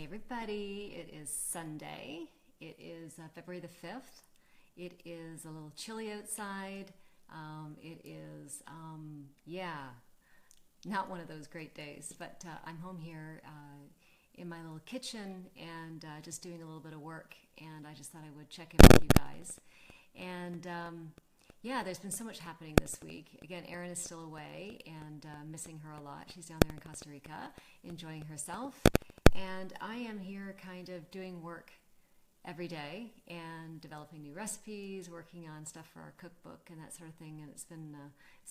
Hey everybody, it is Sunday. It is February the 5th. It is a little chilly outside. It is, not one of those great days, but I'm home here in my little kitchen and just doing a little bit of work, and I just thought I would check in with you guys. And there's been so much happening this week. Again, Erin is still away and missing her a lot. She's down there in Costa Rica enjoying herself. And I am here kind of doing work every day and developing new recipes, working on stuff for our cookbook and that sort of thing. And it's been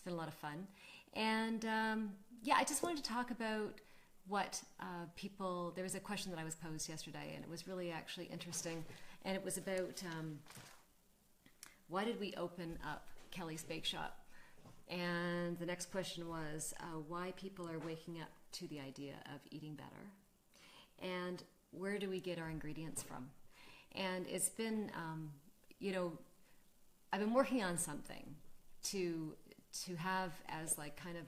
a lot of fun. And I just wanted to talk about what there was a question that I was posed yesterday, and it was really actually interesting. And it was about why did we open up Kelly's Bake Shop? And the next question was why people are waking up to the idea of eating better. And where do we get our ingredients from? And it's been, I've been working on something to have as like kind of,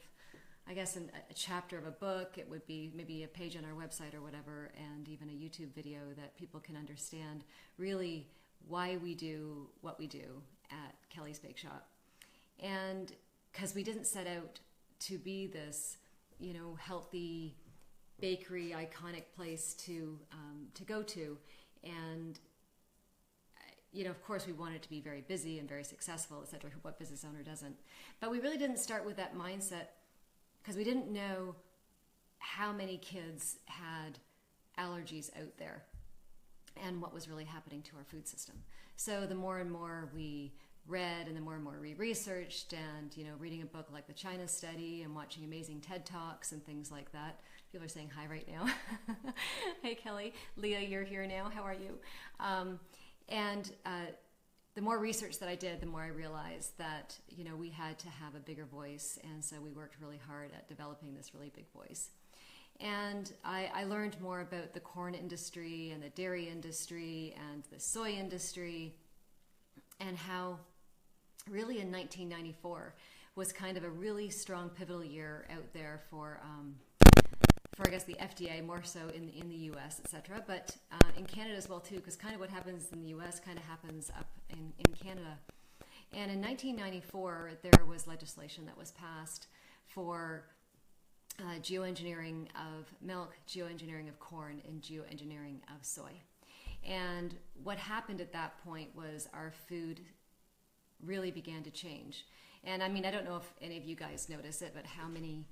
I guess, a chapter of a book. It would be maybe a page on our website or whatever, and even a YouTube video that people can understand really why we do what we do at Kelly's Bake Shop. And because we didn't set out to be this, healthy bakery iconic place to go to, and of course we want it to be very busy and very successful, etc. What business owner doesn't? But we really didn't start with that mindset because we didn't know how many kids had allergies out there and what was really happening to our food system. So the more and more we read and the more and more we researched, and reading a book like the China Study and watching amazing TED Talks and things like that. People are saying hi right now. Hey Kelly, Leah, you're here now. How are you? The more research that I did, the more I realized that we had to have a bigger voice, and so we worked really hard at developing this really big voice. And I learned more about the corn industry and the dairy industry and the soy industry, and how really in 1994 was kind of a really strong pivotal year out there for I guess the FDA, more so in the US, etc., but in Canada as well too, because kind of what happens in the US kind of happens up in Canada. And in 1994 there was legislation that was passed for geoengineering of milk, geoengineering of corn, and geoengineering of soy. And what happened at that point was our food really began to change. And I mean, I don't know if any of you guys notice it, but how many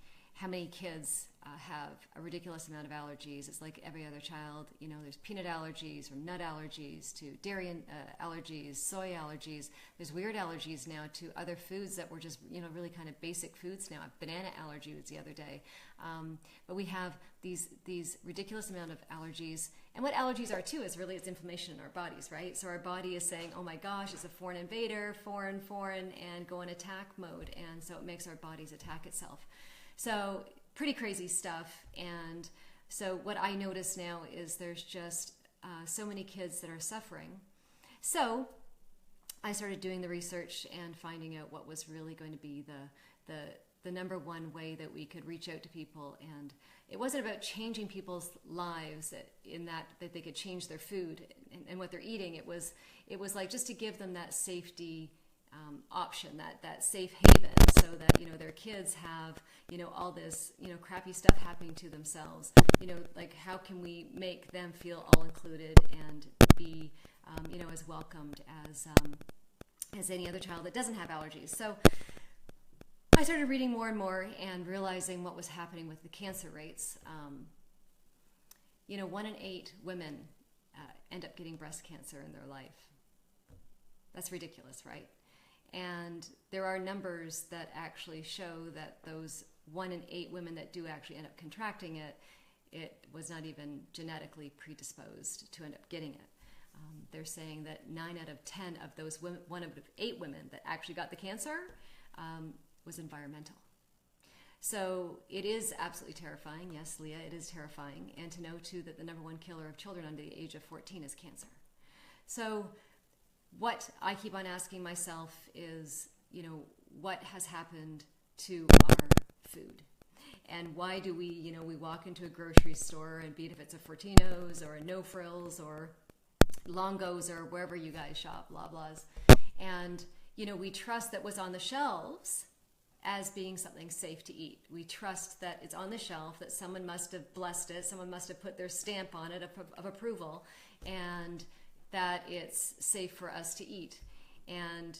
kids have a ridiculous amount of allergies. It's like every other child. There's peanut allergies, from nut allergies to dairy allergies, soy allergies. There's weird allergies now to other foods that were just really kind of basic foods now. Banana allergy was the other day. But we have these ridiculous amount of allergies. And what allergies are too is really it's inflammation in our bodies, right? So our body is saying, oh my gosh, it's a foreign invader, foreign, and go in attack mode. And so it makes our bodies attack itself. So pretty crazy stuff. And so what I notice now is there's just so many kids that are suffering. So I started doing the research and finding out what was really going to be the number one way that we could reach out to people. And it wasn't about changing people's lives in that they could change their food and what they're eating. It was like just to give them that safety option, that safe haven, so that their kids have all this crappy stuff happening to themselves. Like how can we make them feel all included and be as welcomed as any other child that doesn't have allergies. So I started reading more and more and realizing what was happening with the cancer rates. 1 in 8 women end up getting breast cancer in their life. That's ridiculous, right? And there are numbers that actually show that those 1 in 8 women that do actually end up contracting it was not even genetically predisposed to end up getting it. They're saying that 9 out of 10 of those 1 out of 8 women that actually got the cancer was environmental. So it is absolutely terrifying. Yes, Leah, it is terrifying. And to know too that the number one killer of children under the age of 14 is cancer. So what I keep on asking myself is, what has happened to our food? And why do we, we walk into a grocery store, and be it if it's a Fortino's or a No Frills or Longo's or wherever you guys shop, Loblaws, and we trust that what's on the shelves as being something safe to eat. We trust that it's on the shelf, that someone must have blessed it, someone must have put their stamp on it of approval, and that it's safe for us to eat. And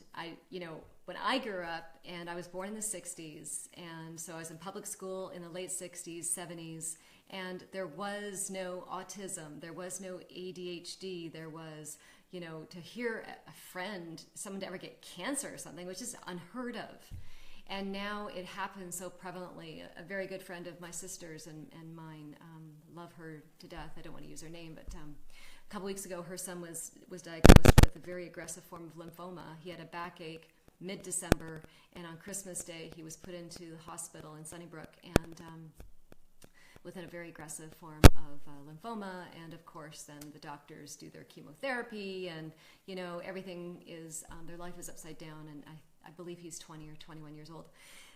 when I grew up, and I was born in the 60s, and so I was in public school in the late 60s, 70s, and there was no autism, there was no ADHD, there was, to hear a friend, someone to ever get cancer or something, was just unheard of. And now it happens so prevalently. A very good friend of my sister's and mine, love her to death, I don't want to use her name, but a couple weeks ago her son was diagnosed with a very aggressive form of lymphoma. He had a backache mid-December, and on Christmas Day he was put into the hospital in Sunnybrook, and with a very aggressive form of lymphoma. And of course then the doctors do their chemotherapy, and everything is, their life is upside down, and I believe he's 20 or 21 years old.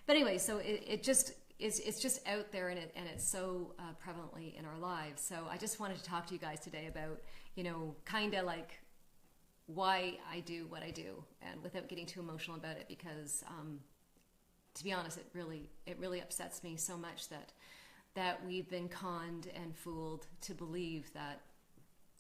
But anyway, so it's just out there, and it's so prevalently in our lives. So I just wanted to talk to you guys today about, kind of like why I do what I do, and without getting too emotional about it, because to be honest, it really upsets me so much that we've been conned and fooled to believe that,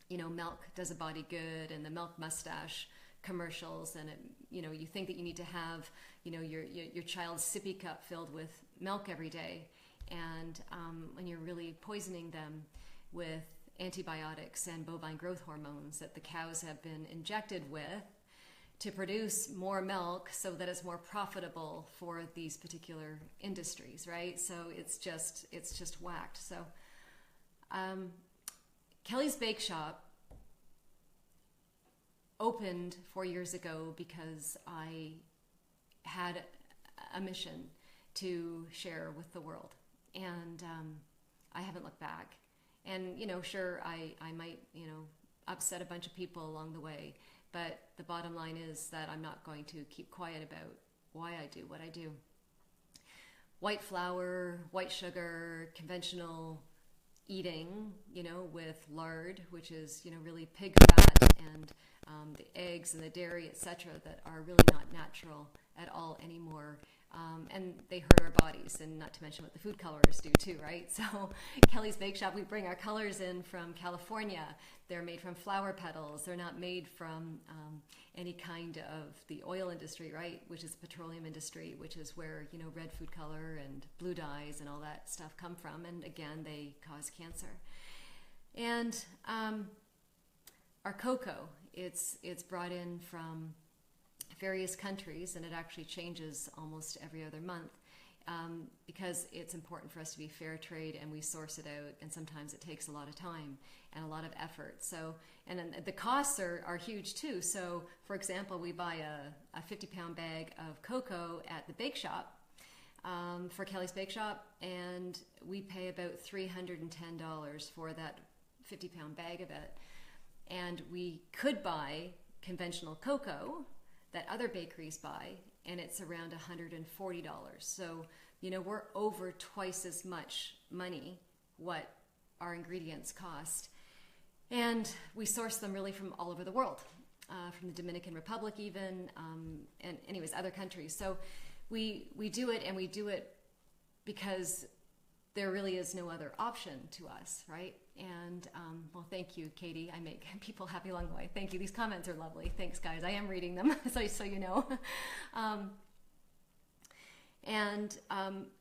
milk does a body good, and the milk mustache commercials, and you think that you need to have your child's sippy cup filled with milk every day, and when you're really poisoning them with antibiotics and bovine growth hormones that the cows have been injected with to produce more milk so that it's more profitable for these particular industries, right? So it's just whacked. So Kelly's Bake Shop opened 4 years ago because I had a mission to share with the world, and I haven't looked back. And sure, I might upset a bunch of people along the way, but the bottom line is that I'm not going to keep quiet about why I do what I do. White flour, white sugar, conventional eating, with lard, which is really pig fat, and the eggs and the dairy, etc., that are really not natural at all anymore. And they hurt our bodies, and not to mention what the food colorers do too, right? So Kelly's Bake Shop, we bring our colors in from California. They're made from flower petals. They're not made from any kind of the oil industry, right? Which is the petroleum industry, which is where, red food color and blue dyes and all that stuff come from. And again, they cause cancer. And our cocoa, it's brought in from various countries, and it actually changes almost every other month, because it's important for us to be fair trade, and we source it out, and sometimes it takes a lot of time and a lot of effort. So, and then the costs are huge too. So for example, we buy a 50-pound bag of cocoa at the bake shop, for Kelly's Bake Shop, and we pay about $310 for that 50-pound bag of it. And we could buy conventional cocoa that other bakeries buy, and it's around $140. So, we're over twice as much money what our ingredients cost. And we source them really from all over the world, from the Dominican Republic even, and anyways, other countries. So we do it, and we do it because there really is no other option to us, right? And well, thank you, Katie. I make people happy along the way. Thank you. These comments are lovely. Thanks, guys. I am reading them, so you know.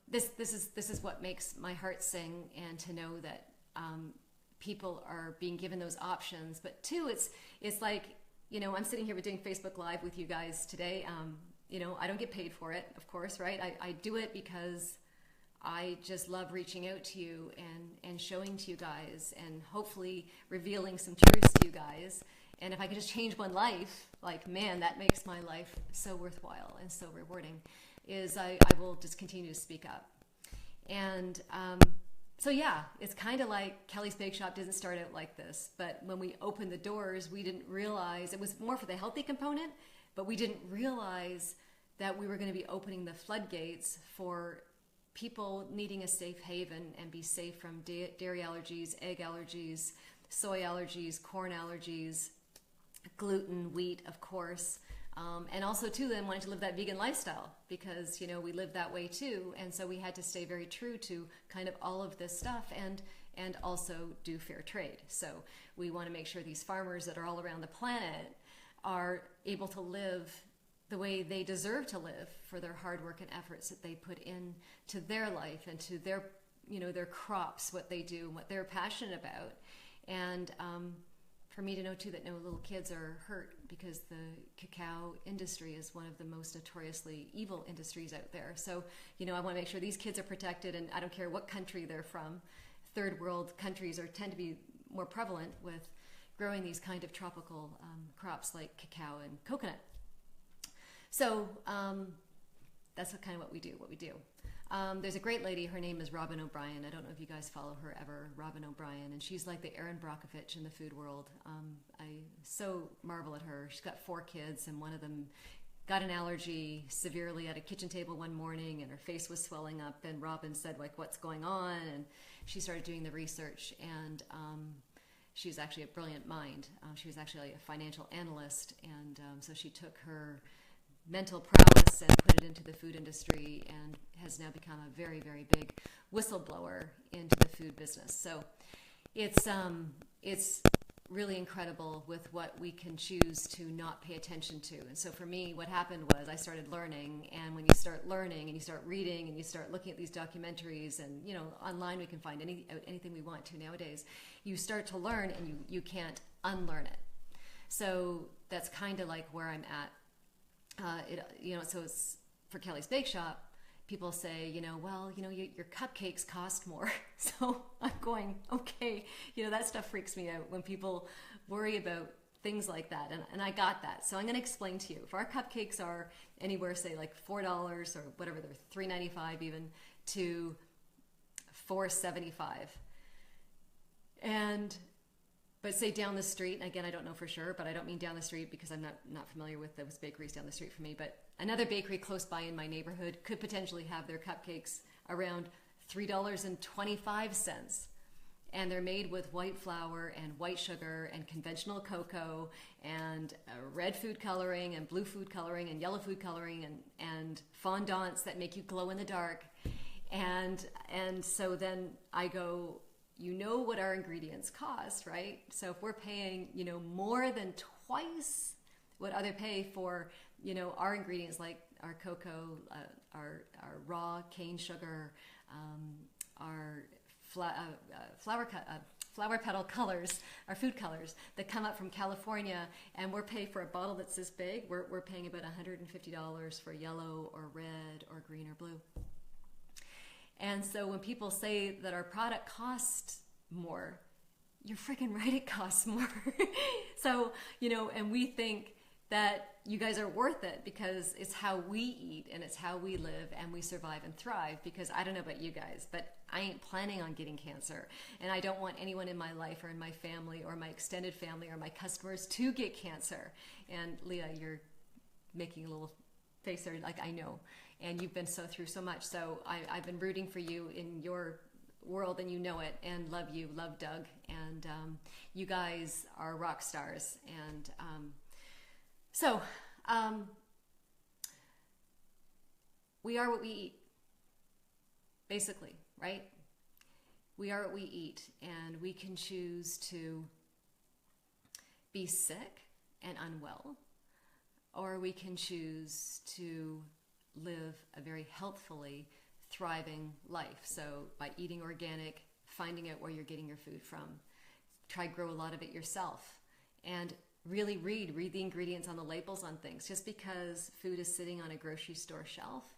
This is what makes my heart sing, and to know that people are being given those options. But two, it's like, I'm sitting here doing Facebook Live with you guys today. I don't get paid for it, of course, right? I do it because I just love reaching out to you and showing to you guys, and hopefully revealing some truths to you guys. And if I could just change one life, like, man, that makes my life so worthwhile and so rewarding, is I will just continue to speak up. And so yeah, it's kind of like Kelly's Bake Shop didn't start out like this, but when we opened the doors, we didn't realize, it was more for the healthy component, but we didn't realize that we were going to be opening the floodgates for people needing a safe haven and be safe from dairy allergies, egg allergies, soy allergies, corn allergies, gluten, wheat, of course. And also too then wanting to live that vegan lifestyle, because we live that way too, and so we had to stay very true to kind of all of this stuff, and also do fair trade. So we want to make sure these farmers that are all around the planet are able to live the way they deserve to live for their hard work and efforts that they put in to their life and to their their crops, what they do and what they're passionate about. And for me to know too that no little kids are hurt, because the cacao industry is one of the most notoriously evil industries out there. So, I want to make sure these kids are protected, and I don't care what country they're from. Third world countries tend to be more prevalent with growing these kind of tropical crops like cacao and coconut. So that's what we do. There's a great lady, her name is Robin O'Brien. I don't know if you guys follow her ever, Robin O'Brien, and she's like the Erin Brockovich in the food world. I so marvel at her. She's got 4 kids, and one of them got an allergy severely at a kitchen table one morning, and her face was swelling up, and Robin said, like, what's going on? And she started doing the research, and she was actually a brilliant mind. She was actually a financial analyst, and so she took her mental prowess and put it into the food industry, and has now become a very, very big whistleblower into the food business. So it's really incredible with what we can choose to not pay attention to. And so for me, what happened was I started learning, and when you start learning and you start reading and you start looking at these documentaries, and online we can find anything we want to nowadays, you start to learn, and you can't unlearn it. So that's kind of like where I'm at. So it's for Kelly's Bake Shop. People say, your cupcakes cost more. So I'm going, okay, that stuff freaks me out when people worry about things like that. And I got that. So I'm going to explain to you. If our cupcakes are anywhere, say like $4 or whatever, they're $3.95 even, to $4.75. But say down the street, and again, I don't know for sure, but I don't mean down the street because I'm not familiar with those bakeries down the street from me, but another bakery close by in my neighborhood could potentially have their cupcakes around $3.25. And they're made with white flour and white sugar and conventional cocoa and red food coloring and blue food coloring and yellow food coloring and fondants that make you glow in the dark. And so then I go, what our ingredients cost, right? So if we're paying, more than twice what other pay for, our ingredients, like our cocoa, our raw cane sugar, our flower petal colors, our food colors that come up from California, and we're paying for a bottle that's this big, we're paying about $150 for yellow or red or green or blue. And so when people say that our product costs more, you're freaking right, it costs more. So, and we think that you guys are worth it because it's how we eat and it's how we live and we survive and thrive. Because I don't know about you guys, but I ain't planning on getting cancer. And I don't want anyone in my life or in my family or my extended family or my customers to get cancer. And Leah, you're making a little face there, like I know. And you've been through so much. So I've been rooting for you in your world, and it, and love you, love Doug. And you guys are rock stars. And so we are what we eat, basically, right? We are what we eat, and we can choose to be sick and unwell, or we can choose to live a very healthfully thriving life. So by eating organic, finding out where you're getting your food from, try grow a lot of it yourself, and really read the ingredients on the labels on things. Just because food is sitting on a grocery store shelf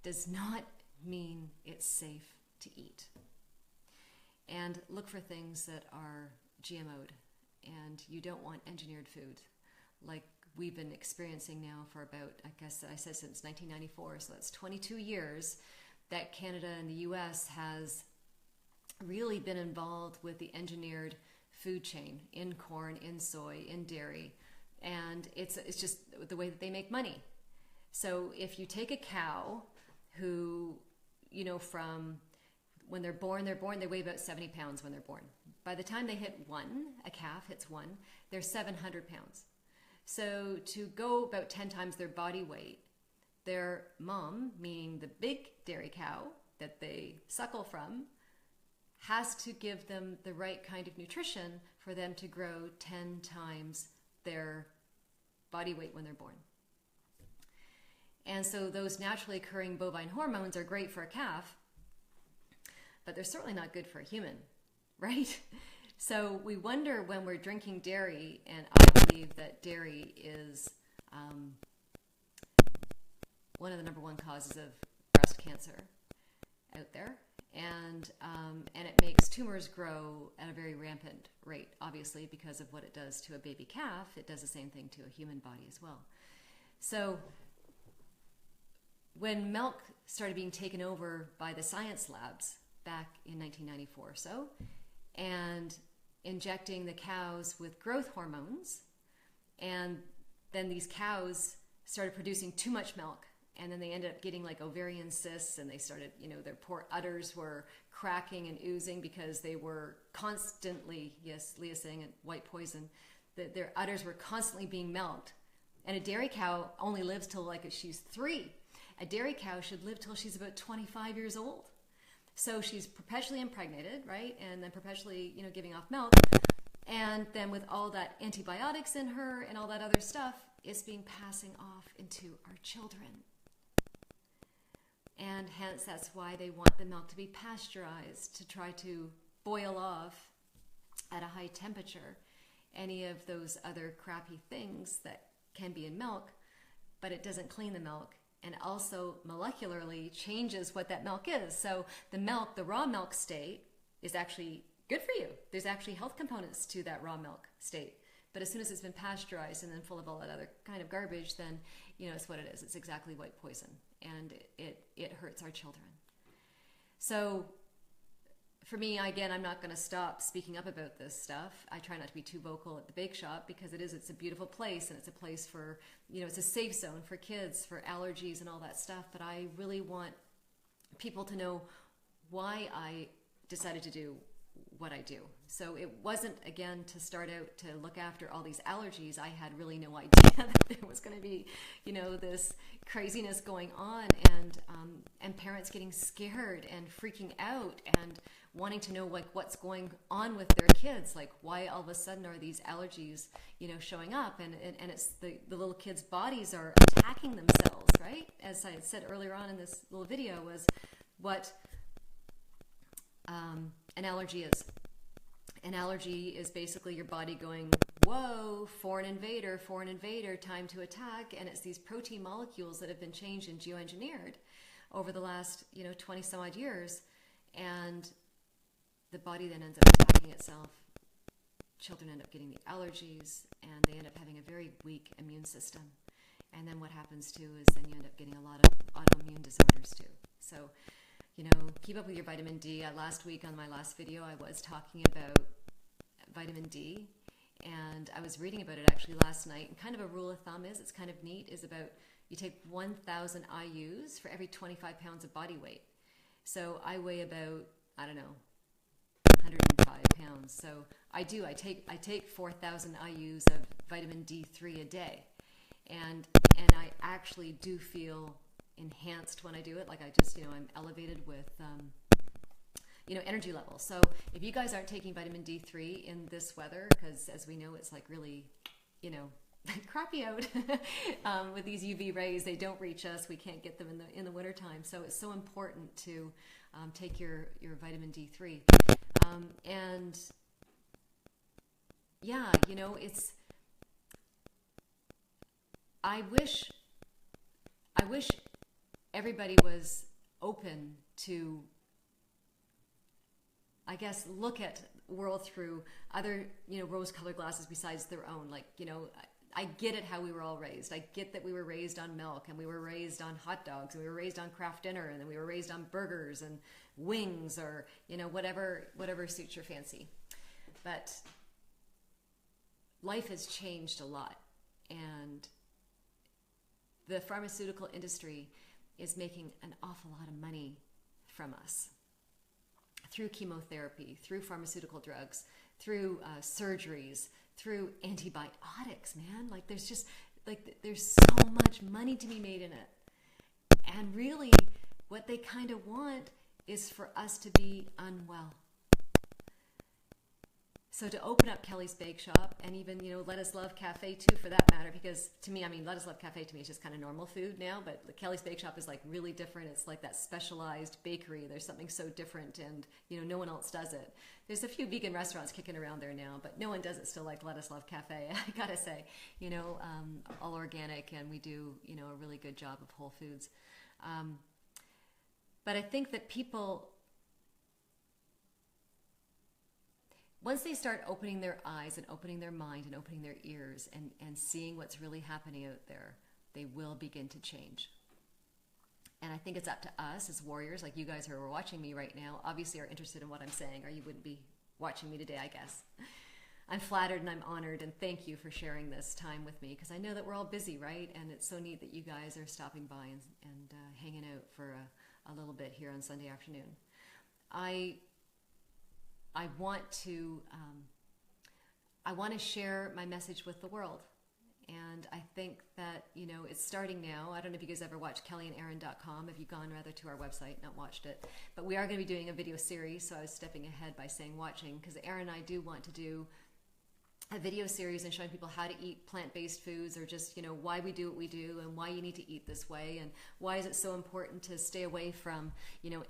does not mean it's safe to eat. And look for things that are GMO'd, and you don't want engineered food like we've been experiencing now for about, I guess I said since 1994, so that's 22 years that Canada and the US has really been involved with the engineered food chain in corn, in soy, in dairy, and it's just the way that they make money. So if you take a cow who from when they're born, they weigh about 70 pounds when they're born. By the time they hit one, a calf hits one, they're 700 pounds. So to go about 10 times their body weight, their mom, meaning the big dairy cow that they suckle from, has to give them the right kind of nutrition for them to grow 10 times their body weight when they're born. And so those naturally occurring bovine hormones are great for a calf, but they're certainly not good for a human, right? So we wonder when we're drinking dairy, and I believe that dairy is one of the number one causes of breast cancer out there. And it makes tumors grow at a very rampant rate, obviously, because of what it does to a baby calf. It does the same thing to a human body as well. So when milk started being taken over by the science labs back in 1994 or so, and injecting the cows with growth hormones, and then these cows started producing too much milk, and then they ended up getting like ovarian cysts, and they started, their poor udders were cracking and oozing because they were constantly, yes, Leah saying it, white poison, their udders were constantly being milked. And a dairy cow only lives till like she's 3. A dairy cow should live till she's about 25 years old. So she's perpetually impregnated, right? And then perpetually, giving off milk. And then with all that antibiotics in her and all that other stuff, it's being passing off into our children. And hence, that's why they want the milk to be pasteurized, to try to boil off at a high temperature any of those other crappy things that can be in milk, but it doesn't clean the milk, and also molecularly changes what that milk is. So the milk, the raw milk state, is actually good for you. There's actually health components to that raw milk state. But as soon as it's been pasteurized and then full of all that other kind of garbage, then, it's what it is. It's exactly white poison. And it hurts our children. So for me, again, I'm not going to stop speaking up about this stuff. I try not to be too vocal at the bake shop because it's a beautiful place, and it's a place for, it's a safe zone for kids, for allergies and all that stuff. But I really want people to know why I decided to do what I do. So it wasn't, again, to start out to look after all these allergies. I had really no idea that there was going to be, this craziness going on, and parents getting scared and freaking out and wanting to know what's going on with their kids, like why all of a sudden are these allergies, showing up, and it's the little kids' bodies are attacking themselves, right? As I had said earlier on in this little video, was what an allergy is. An allergy is basically your body going, whoa, foreign invader, time to attack. And it's these protein molecules that have been changed and geoengineered over the last, 20 some odd years. And the body then ends up attacking itself. Children end up getting the allergies, and they end up having a very weak immune system. And then what happens too is then you end up getting a lot of autoimmune disorders too. So, keep up with your vitamin D. Last week on my last video, I was talking about vitamin D, and I was reading about it actually last night. And kind of a rule of thumb is, it's kind of neat, is about you take 1,000 IUs for every 25 pounds of body weight. So I weigh about, 105 pounds. So I take 4,000 IUs of vitamin D3 a day, and I actually do feel enhanced when I do it. Like I just, I'm elevated with, energy levels. So if you guys aren't taking vitamin D3 in this weather, because as we know, it's like really, crappy out with these UV rays. They don't reach us. We can't get them in the wintertime. So it's so important to take your vitamin D3. And yeah, it's, I wish everybody was open to, I guess, look at the world through other, rose-colored glasses besides their own. Like, I get it how we were all raised. I get that we were raised on milk, and we were raised on hot dogs, and we were raised on Kraft Dinner, and then we were raised on burgers and wings, or, whatever suits your fancy. But life has changed a lot, and the pharmaceutical industry is making an awful lot of money from us through chemotherapy, through pharmaceutical drugs, through surgeries, through antibiotics, man. Like there's just, like there's so much money to be made in it. And really what they kind of want is for us to be unwell. So to open up Kelly's Bake Shop, and even, Let Us Love Cafe too, for that matter, because to me, Let Us Love Cafe to me is just kind of normal food now, but Kelly's Bake Shop is like really different. It's like that specialized bakery. There's something so different, and no one else does it. There's a few vegan restaurants kicking around there now, but no one does it still like Let Us Love Cafe. I gotta say, all organic, and we do, a really good job of whole foods. But I think that people, once they start opening their eyes and opening their mind and opening their ears and seeing what's really happening out there, they will begin to change. And I think it's up to us as warriors, like you guys who are watching me right now, obviously are interested in what I'm saying, or you wouldn't be watching me today, I guess. I'm flattered and I'm honored, and thank you for sharing this time with me, because I know that we're all busy, right? And it's so neat that you guys are stopping by and hanging out for a little bit here on Sunday afternoon. I want to share my message with the world. And I think that, it's starting now. I don't know if you guys ever watched kellyandaaron.com. Have you gone rather to our website, not watched it? But we are going to be doing a video series, so I was stepping ahead by saying watching, because Aaron and I do want to do a video series and showing people how to eat plant-based foods, or just, why we do what we do and why you need to eat this way, and why is it so important to stay away from,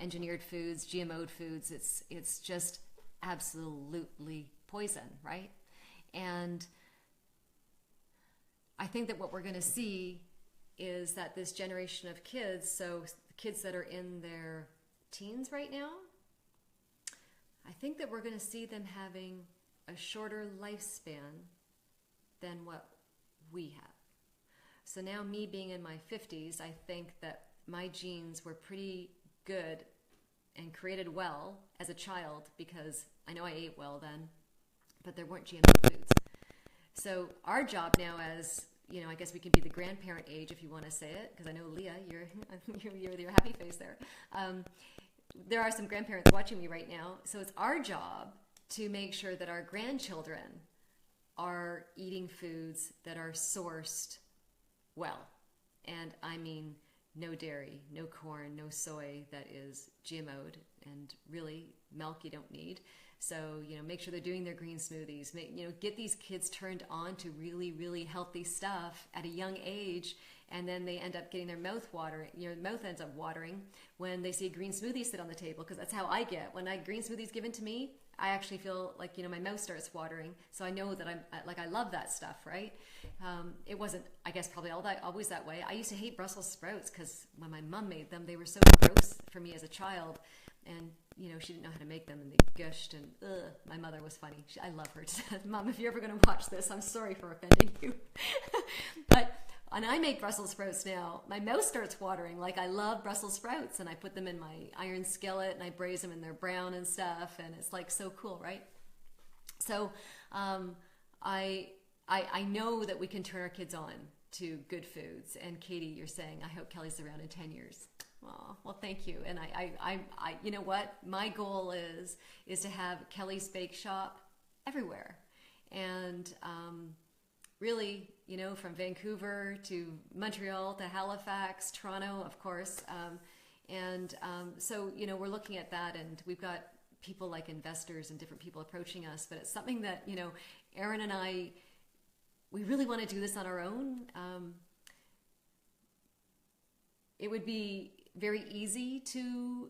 engineered foods, GMO'd foods. It's just absolutely poison, right? And I think that what we're going to see is that this generation of kids, so kids that are in their teens right now, I think that we're going to see them having a shorter lifespan than what we have. So now, me being in my 50s, I think that my genes were pretty good and created well as a child, because I know I ate well then, but there weren't GMO foods. So our job now, as I guess we could be the grandparent age, if you want to say it, because I know Leah, you're with your happy face there. There are some grandparents watching me right now, so it's our job to make sure that our grandchildren are eating foods that are sourced well. And I mean no dairy, no corn, no soy that is GMO'd, and really milk you don't need. So, make sure they're doing their green smoothies. Get these kids turned on to really, really healthy stuff at a young age, and then they end up getting their mouth watering. Your mouth ends up watering when they see a green smoothie sit on the table, because that's how I get. When green smoothies given to me, I actually feel like, my mouth starts watering. So I know that I love that stuff, right? It wasn't, I guess, probably always that way. I used to hate Brussels sprouts, because when my mom made them, they were so gross for me as a child. And, she didn't know how to make them, and they gushed, and my mother was funny. I love her to death. Mom, if you're ever going to watch this, I'm sorry for offending you. But when I make Brussels sprouts now, my mouth starts watering. Like, I love Brussels sprouts, and I put them in my iron skillet, and I braise them, and they're brown and stuff, and it's like so cool, right? So I know that we can turn our kids on to good foods. And Katie, you're saying, I hope Kelly's around in 10 years. Oh, well, thank you. And I you know what? My goal is to have Kelly's Bake Shop everywhere. And really, from Vancouver to Montreal to Halifax, Toronto, of course. So, we're looking at that, and we've got people like investors and different people approaching us, but it's something that, Aaron and I, we really want to do this on our own. It would be very easy to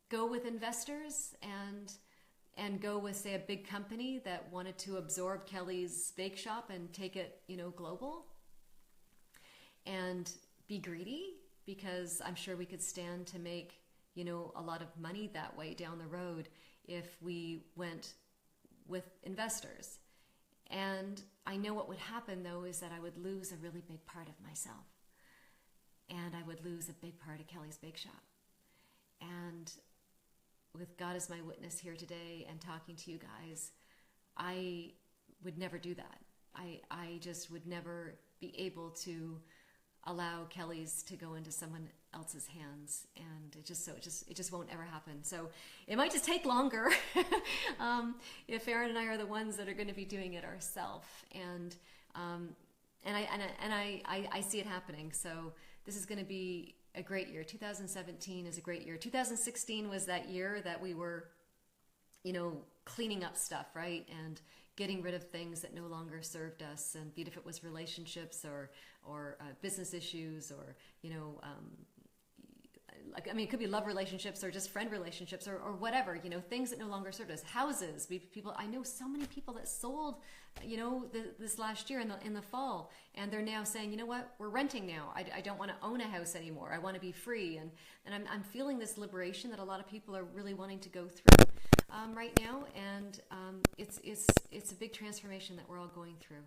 go with investors and go with, say, a big company that wanted to absorb Kelly's Bake Shop and take it, global, and be greedy, because I'm sure we could stand to make, a lot of money that way down the road if we went with investors. And I know what would happen, though, is that I would lose a really big part of myself. And I would lose a big part of Kelly's Bake Shop. And with God as my witness here today and talking to you guys, I would never do that. I just would never be able to allow Kelly's to go into someone else's hands, and it just won't ever happen. So it might just take longer if Aaron and I are the ones that are going to be doing it ourselves. And I see it happening. So this is going to be a great year. 2017 is a great year. 2016 was that year that we were, cleaning up stuff, right? And getting rid of things that no longer served us. And be it if it was relationships or business issues or, it could be love relationships or just friend relationships or whatever, things that no longer served us. Houses, I know so many people that sold, this last year in the fall, and they're now saying, you know what, we're renting now. I don't want to own a house anymore. I want to be free. And I'm feeling this liberation that a lot of people are really wanting to go through right now. And it's a big transformation that we're all going through.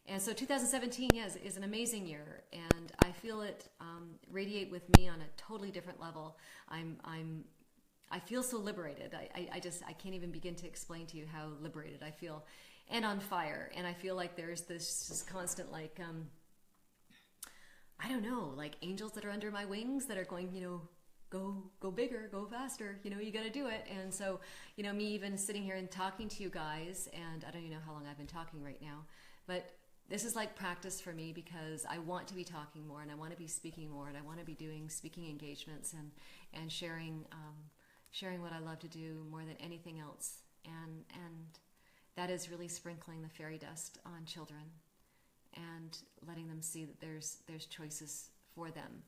And so 2017, yes, is an amazing year, and I feel it radiate with me on a totally different level. I feel so liberated. I can't even begin to explain to you how liberated I feel, and on fire. And I feel like there's this constant, like, I don't know, like angels that are under my wings that are going, go bigger, go faster, you got to do it. And so, me even sitting here and talking to you guys, and I don't even know how long I've been talking right now, but this is like practice for me, because I want to be talking more, and I want to be speaking more, and I want to be doing speaking engagements and sharing what I love to do more than anything else. And that is really sprinkling the fairy dust on children and letting them see that there's choices for them.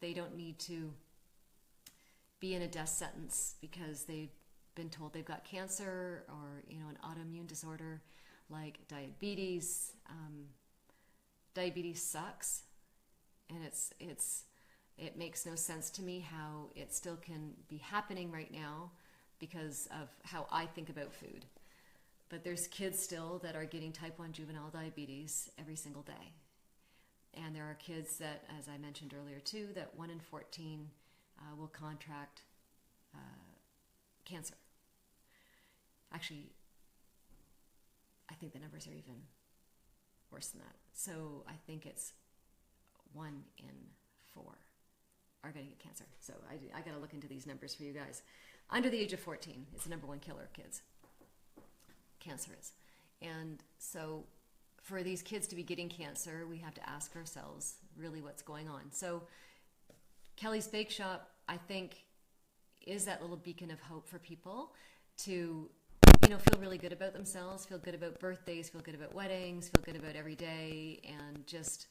They don't need to be in a death sentence because they've been told they've got cancer or an autoimmune disorder like diabetes. Diabetes sucks, and it makes no sense to me how it still can be happening right now because of how I think about food. But there's kids still that are getting type 1 juvenile diabetes every single day. And there are kids that, as I mentioned earlier too, that 1 in 14 will contract cancer. Actually, I think the numbers are even worse than that. So I think it's 1 in 4 are going to get cancer. So I got to look into these numbers for you guys. Under the age of 14, it's the number one killer of kids. Cancer is. And so for these kids to be getting cancer, we have to ask ourselves really what's going on. So Kelly's Bake Shop, I think, is that little beacon of hope for people to feel really good about themselves, feel good about birthdays, feel good about weddings, feel good about every day, and just,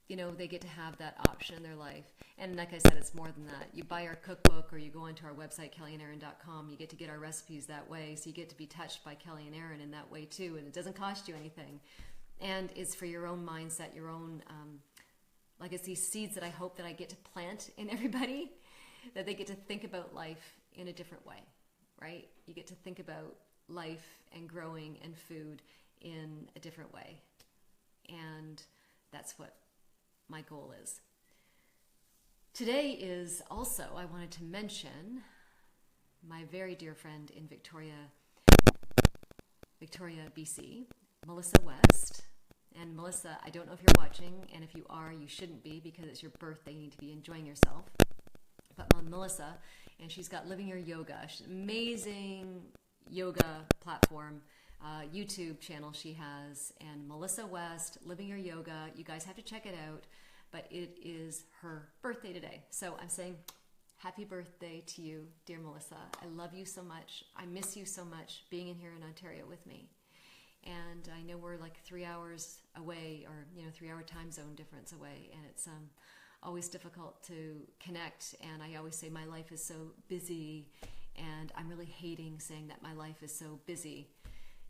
they get to have that option in their life. And like I said, it's more than that. You buy our cookbook or you go onto our website, kellyandaaron.com, you get to get our recipes that way, so you get to be touched by Kelly and Aaron in that way too, and it doesn't cost you anything. And it's for your own mindset, your own, it's these seeds that I hope that I get to plant in everybody, that they get to think about life in a different way, right? You get to think about life and growing and food in a different way. And that's what my goal is. Today is also, I wanted to mention my very dear friend in Victoria, BC, Melissa West. And Melissa, I don't know if you're watching, and if you are, you shouldn't be, because it's your birthday, you need to be enjoying yourself. But Melissa, and she's got Living Your Yoga, she's an amazing yoga platform, YouTube channel she has, and Melissa West, Living Your Yoga. You guys have to check it out, but it is her birthday today. So I'm saying happy birthday to you, dear Melissa. I love you so much. I miss you so much being in here in Ontario with me. And I know we're like 3 hours away, or 3-hour time zone difference away, and it's always difficult to connect. And I always say my life is so busy, and I'm really hating saying that my life is so busy.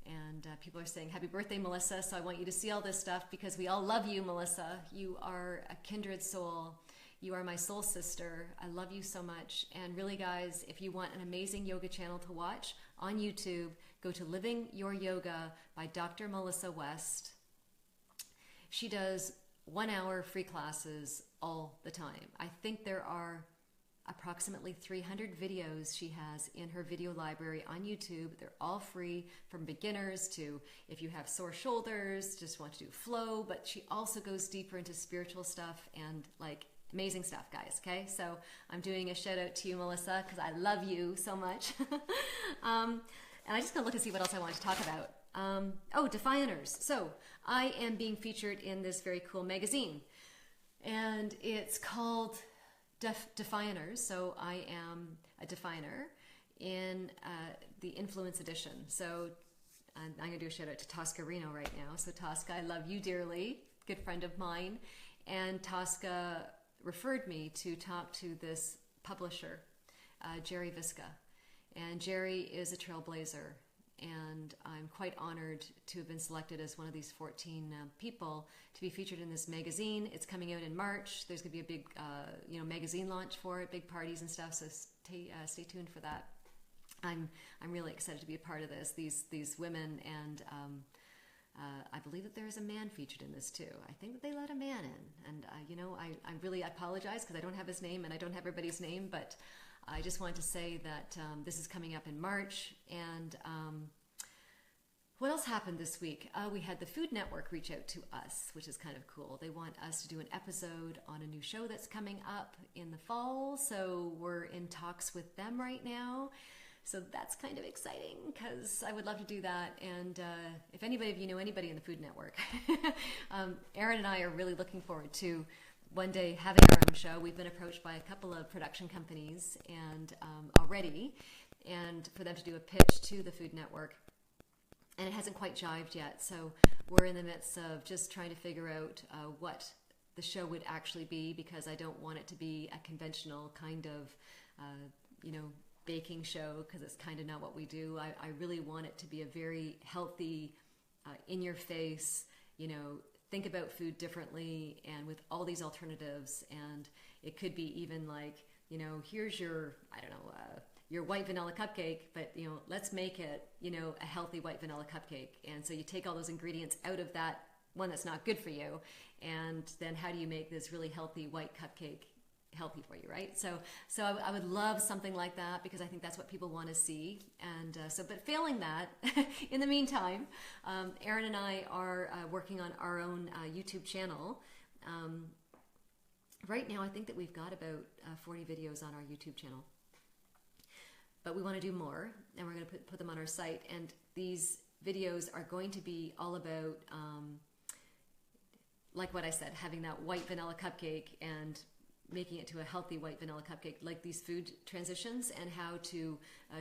And people are saying, happy birthday, Melissa. So I want you to see all this stuff, because we all love you, Melissa. You are a kindred soul. You are my soul sister. I love you so much. And really, guys, if you want an amazing yoga channel to watch on YouTube, go to Living Your Yoga by Dr. Melissa West. She does 1-hour free classes all the time. I think there are approximately 300 videos she has in her video library on YouTube. They're all free, from beginners to if you have sore shoulders, just want to do flow, but she also goes deeper into spiritual stuff, and like Amazing stuff, guys. Okay, so I'm doing a shout out to you, Melissa, because I love you so much. And I just gotta look and see what else I want to talk about. Oh, Defyeneurs. So I am being featured in this very cool magazine, and it's called Defyeneurs. So I am a definer in the Influence Edition. So I'm going to do a shout out to Tosca Reno right now. So Tosca, I love you dearly, good friend of mine. And Tosca referred me to talk to this publisher, Jerry Visca. And Jerry is a trailblazer. And I'm quite honored to have been selected as one of these 14 people to be featured in this magazine. It's coming out in March. There's going to be a big, magazine launch for it, big parties and stuff. So stay tuned for that. I'm really excited to be a part of this. These women, and I believe that there is a man featured in this too. I think that they let a man in, and I really apologize because I don't have his name and I don't have everybody's name, but I just wanted to say that this is coming up in March. And what else happened this week? We had the Food Network reach out to us, which is kind of cool. They want us to do an episode on a new show that's coming up in the fall, so we're in talks with them right now. So that's kind of exciting because I would love to do that. And if anybody of you know anybody in the Food Network, Erin and I are really looking forward to one day having our own show. We've been approached by a couple of production companies and already, and for them to do a pitch to the Food Network. And it hasn't quite jived yet. So we're in the midst of just trying to figure out what the show would actually be, because I don't want it to be a conventional kind of, baking show, because it's kind of not what we do. I really want it to be a very healthy, in your face, think about food differently and with all these alternatives. And it could be even like, here's your, your white vanilla cupcake, but let's make it, a healthy white vanilla cupcake. And so you take all those ingredients out of that one that's not good for you, and then how do you make this really healthy white cupcake healthy for you, right? So I would love something like that, because I think that's what people want to see. And but failing that, in the meantime, Erin and I are working on our own YouTube channel. Right now, I think that we've got about 40 videos on our YouTube channel, but we want to do more, and we're going to put them on our site. And these videos are going to be all about, like what I said, having that white vanilla cupcake and making it to a healthy white vanilla cupcake, like these food transitions, and how to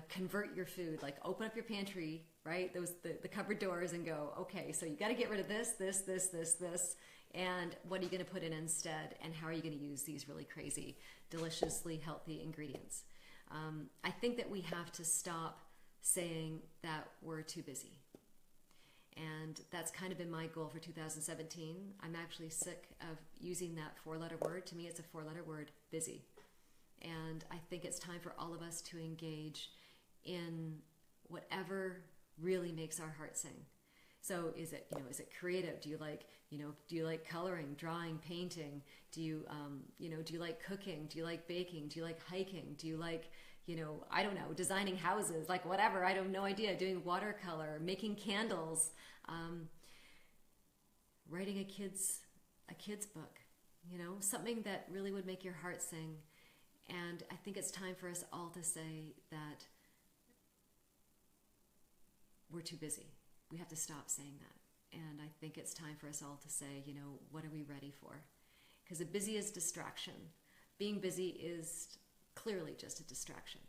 convert your food, like open up your pantry, right? The cupboard doors, and go, okay, so you got to get rid of this, and what are you going to put in instead? And how are you going to use these really crazy, deliciously healthy ingredients? I think that we have to stop saying that we're too busy. And that's kind of been my goal for 2017. I'm actually sick of using that 4-letter word. To me, it's a 4-letter word, busy. And I think it's time for all of us to engage in whatever really makes our heart sing. So is it creative? Do you like coloring, drawing, painting? Do you like cooking? Do you like baking? Do you like hiking? Do you like, I don't know, designing houses, like whatever, I have no idea, doing watercolor, making candles, writing a kid's book, something that really would make your heart sing. And I think it's time for us all to say that we're too busy. We have to stop saying that. And I think it's time for us all to say, what are we ready for? Because a busy is distraction. Being busy is clearly just a distraction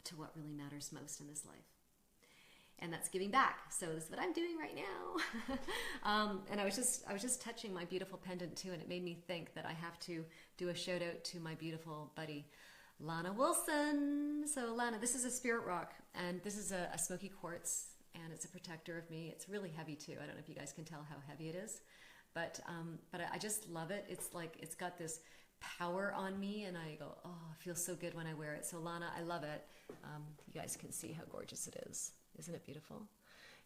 to what really matters most in this life. And that's giving back. So this is what I'm doing right now. And I was just touching my beautiful pendant too, and it made me think that I have to do a shout out to my beautiful buddy, Lana Wilson. So Lana, this is a spirit rock, and this is a smoky quartz, and it's a protector of me. It's really heavy too. I don't know if you guys can tell how heavy it is, but I just love it. It's like, it's got this power on me, and I go, oh, it feels so good when I wear it. So Lana, I love it. You guys can see how gorgeous it is. Isn't it beautiful?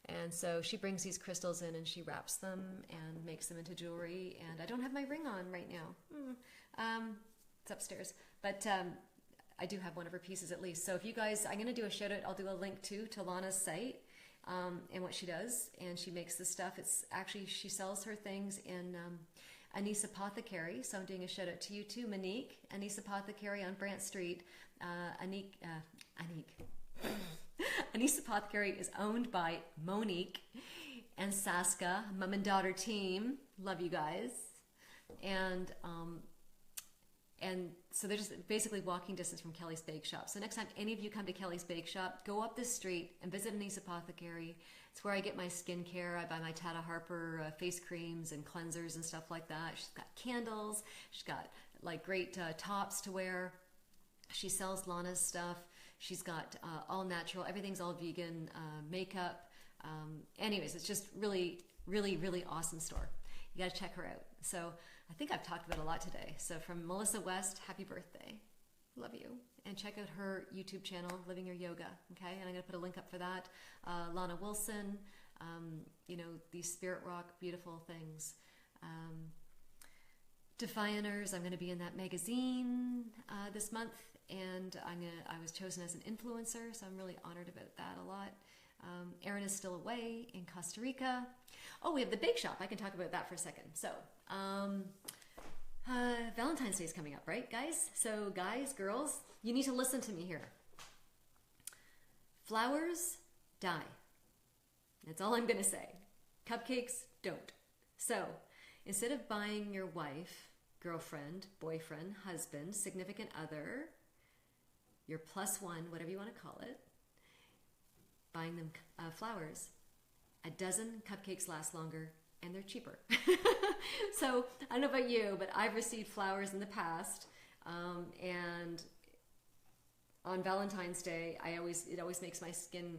And so she brings these crystals in, and she wraps them and makes them into jewelry. And I don't have my ring on right now. It's upstairs, but I do have one of her pieces at least. So if you guys, I'm going to do a shout out. I'll do a link to Lana's site and what she does. And she makes this stuff. It's actually, she sells her things in Anise Apothecary. So I'm doing a shout out to you too, Monique. Anise Apothecary on Brant Street. Anise Apothecary is owned by Monique and Saska, mom and daughter team. Love you guys. And so they're just basically walking distance from Kelly's Bake Shop. So next time any of you come to Kelly's Bake Shop, go up this street and visit Anise Apothecary. It's where I get my skincare. I buy my Tata Harper face creams and cleansers and stuff like that. She's got candles. She's got like great tops to wear. She sells Lana's stuff. She's got all natural, everything's all vegan, makeup. Anyways, it's just really, really, really awesome store. You got to check her out. So I think I've talked about a lot today. So from Melissa West, happy birthday. Love you. And check out her YouTube channel, Living Your Yoga. Okay, and I'm going to put a link up for that. Lana Wilson, you know, these spirit rock, beautiful things. Defyeneurs, I'm going to be in that magazine this month. And I was chosen as an influencer, so I'm really honored about that a lot. Erin is still away in Costa Rica. Oh, we have the bake shop. I can talk about that for a second. So, Valentine's Day is coming up, right, guys? So, guys, girls, you need to listen to me here. Flowers die. That's all I'm going to say. Cupcakes don't. So, instead of buying your wife, girlfriend, boyfriend, husband, significant other, your plus one, whatever you want to call it, buying them flowers, a dozen cupcakes last longer and they're cheaper. So I don't know about you, but I've received flowers in the past, and on Valentine's Day, it always makes my skin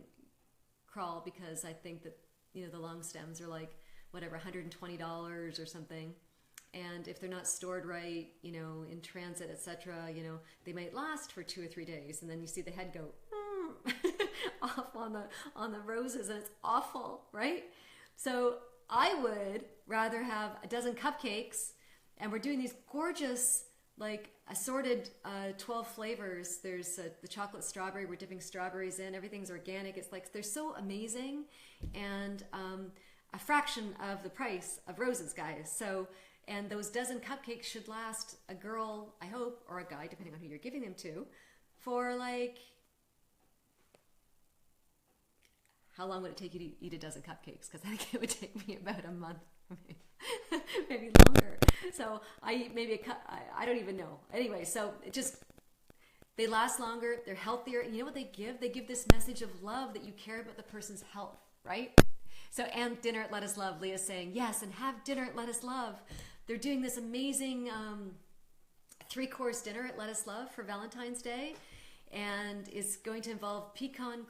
crawl because I think that, you know, the long stems are like whatever $120 or something. And if they're not stored right, you know, in transit, etc., you know, they might last for 2 or 3 days, and then you see the head go off on the roses, and it's awful, right? So I would rather have a dozen cupcakes, and we're doing these gorgeous, like assorted 12 flavors. There's the chocolate strawberry. We're dipping strawberries in. Everything's organic. It's like they're so amazing, and a fraction of the price of roses, guys. So. And those dozen cupcakes should last a girl, I hope, or a guy, depending on who you're giving them to, for like, how long would it take you to eat a dozen cupcakes? Because I think it would take me about a month, maybe longer. So I eat maybe I don't even know. Anyway, so it just, they last longer, they're healthier. And you know what they give? They give this message of love that you care about the person's health, right? So, and dinner at Let Us Love, Leah's saying, yes, and have dinner at Let Us Love. They're doing this amazing 3-course dinner at Let Us Love for Valentine's Day, and it's going to involve pecan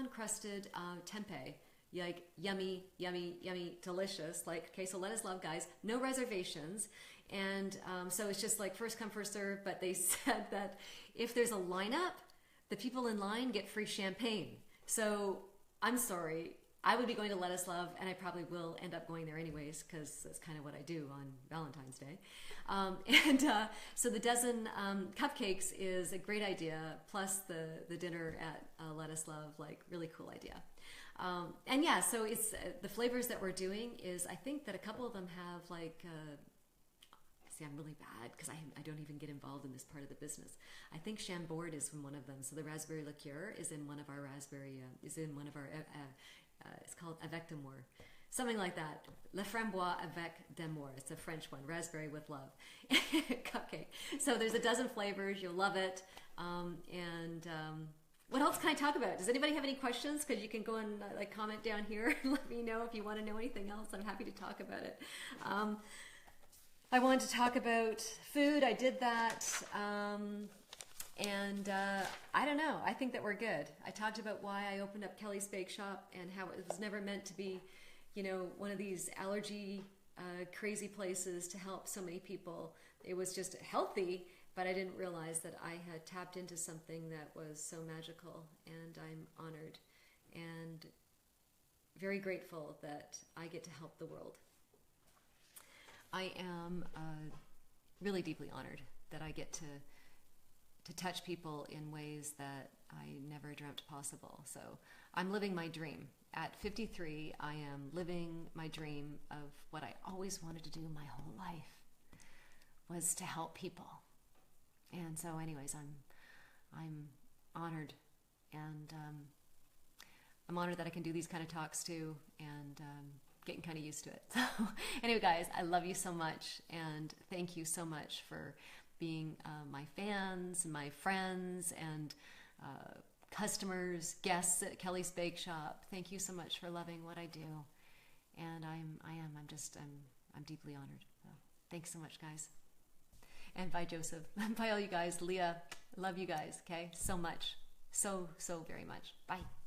crusted tempeh, like yummy, yummy, yummy, delicious. Like, okay, so Let Us Love, guys, no reservations, and so it's just like first come, first serve. But they said that if there's a lineup, the people in line get free champagne. So I'm sorry. I would be going to Let Us Love, and I probably will end up going there anyways, because that's kind of what I do on Valentine's Day. So the dozen cupcakes is a great idea, plus the dinner at Let Us Love, like really cool idea. And yeah, so it's the flavors that we're doing is, I think that a couple of them have like, see, I'm really bad because I don't even get involved in this part of the business. I think Chambord is from one of them. So the raspberry liqueur is in one of our it's called Avec d'Amour. Something like that. Le Frambois avec d'Amour. It's a French one. Raspberry with love. Cupcake. So there's a dozen flavors. You'll love it. What else can I talk about? Does anybody have any questions? Because you can go and like comment down here and let me know if you want to know anything else. I'm happy to talk about it. I wanted to talk about food. I did that. I don't know. I think that we're good. I talked about why I opened up Kelly's Bake Shop and how it was never meant to be, you know, one of these allergy crazy places to help so many people. It was just healthy, but I didn't realize that I had tapped into something that was so magical, and I'm honored and very grateful that I get to help the world. I am really deeply honored that I get to touch people in ways that I never dreamt possible. So I'm living my dream. At 53, I am living my dream of what I always wanted to do my whole life, was to help people. And so anyways, I'm honored, and I'm honored that I can do these kind of talks too, and getting kind of used to it. So anyway, guys, I love you so much, and thank you so much for being my fans, my friends, and customers, guests at Kelly's Bake Shop. Thank you so much for loving what I do, and I'm deeply honored. So thanks so much, guys. And bye, Joseph. Bye, all you guys. Leah, love you guys. Okay, so much, so very much. Bye.